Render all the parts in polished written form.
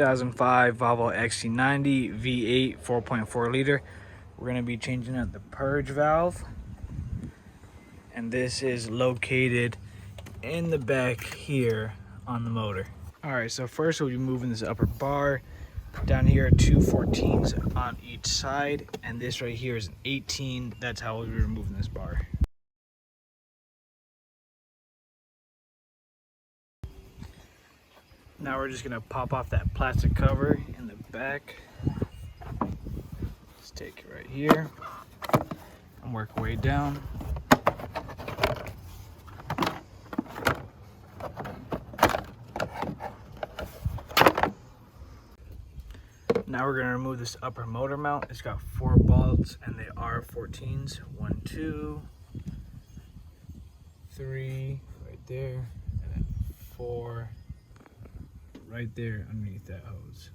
2005 Volvo XC90 V8 4.4 liter. We're going to be changing out the purge valve, and this is located in the back here on the motor. All right, so first we'll be moving this upper bar. Down here are two 14s on each side, and this right here is an 18. That's how we'll be removing this bar. Now we're just gonna pop off that plastic cover in the back. Just take it right here and work our way down. Now we're gonna remove this upper motor mount. It's got 4 bolts and they are 14s. 1, 2, 3, right there, and then 4 right there underneath that hose.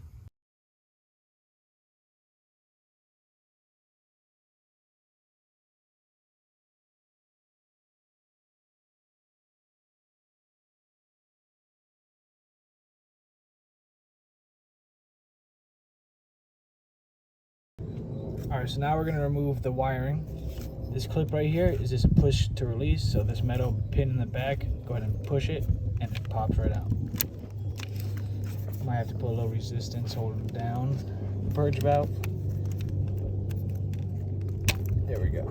All right, so now we're gonna remove the wiring. This clip right here is just a push to release, so this metal pin in the back, go ahead and push it and it pops right out. Might have to put a little resistance holding down the purge valve. There we go.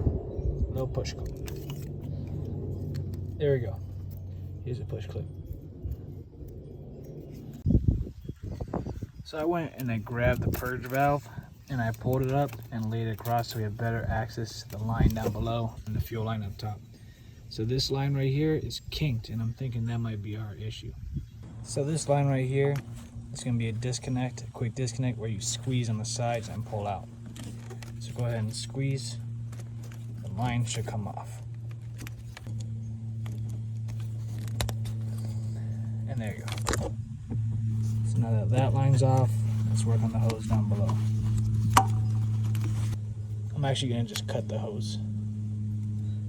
Little push clip. There we go. Here's a push clip. So I went and I grabbed the purge valve and I pulled it up and laid it across so we have better access to the line down below and the fuel line up top. So this line right here is kinked, and I'm thinking that might be our issue. So this line right here, it's going to be a disconnect, a quick disconnect where you squeeze on the sides and pull out. So go ahead and squeeze. The line should come off. And there you go. So now that that line's off, let's work on the hose down below. I'm actually going to just cut the hose,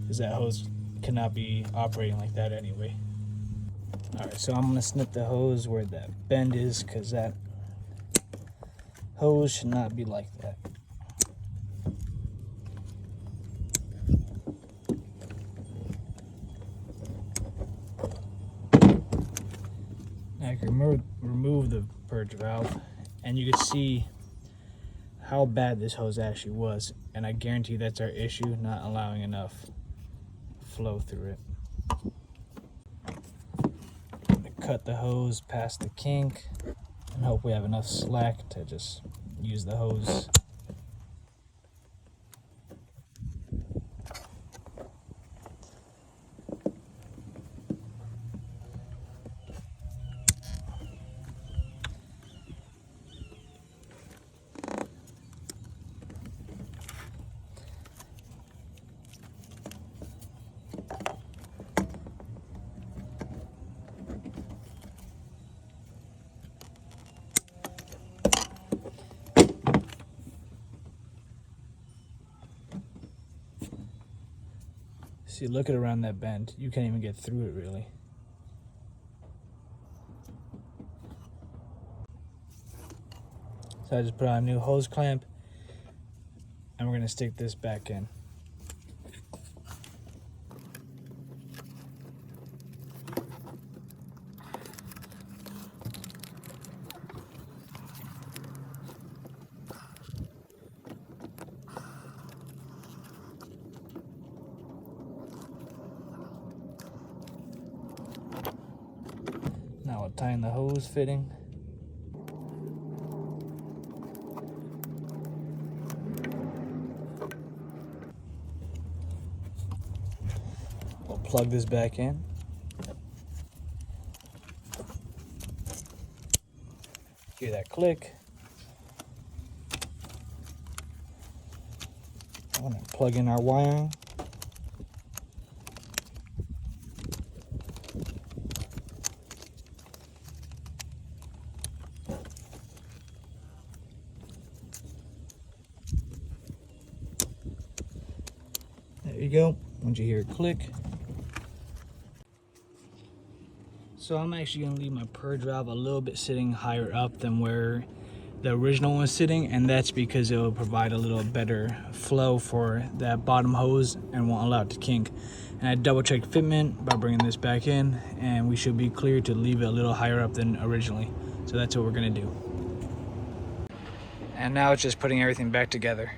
because that hose cannot be operating like that anyway. Alright, so I'm going to snip the hose where that bend is, because that hose should not be like that. Now you can remove the purge valve, and you can see how bad this hose actually was, and I guarantee that's our issue, not allowing enough flow through it. Cut the hose past the kink and hope we have enough slack to just use the hose. See, look at around that bend. You can't even get through it really. So I just put on a new hose clamp and we're gonna stick this back in. Now we'll tighten the hose fitting. We'll plug this back in. Hear that click. I'm gonna plug in our wiring. There you go. Once you hear it click. So I'm actually gonna leave my purge valve a little bit sitting higher up than where the original one was sitting, and that's because it will provide a little better flow for that bottom hose and won't allow it to kink. And I double checked fitment by bringing this back in, and we should be clear to leave it a little higher up than originally. So that's what we're gonna do. And now it's just putting everything back together.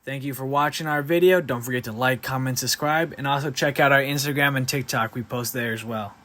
Thank you for watching our video. Don't forget to like, comment, subscribe, and also check out our Instagram and TikTok. We post there as well.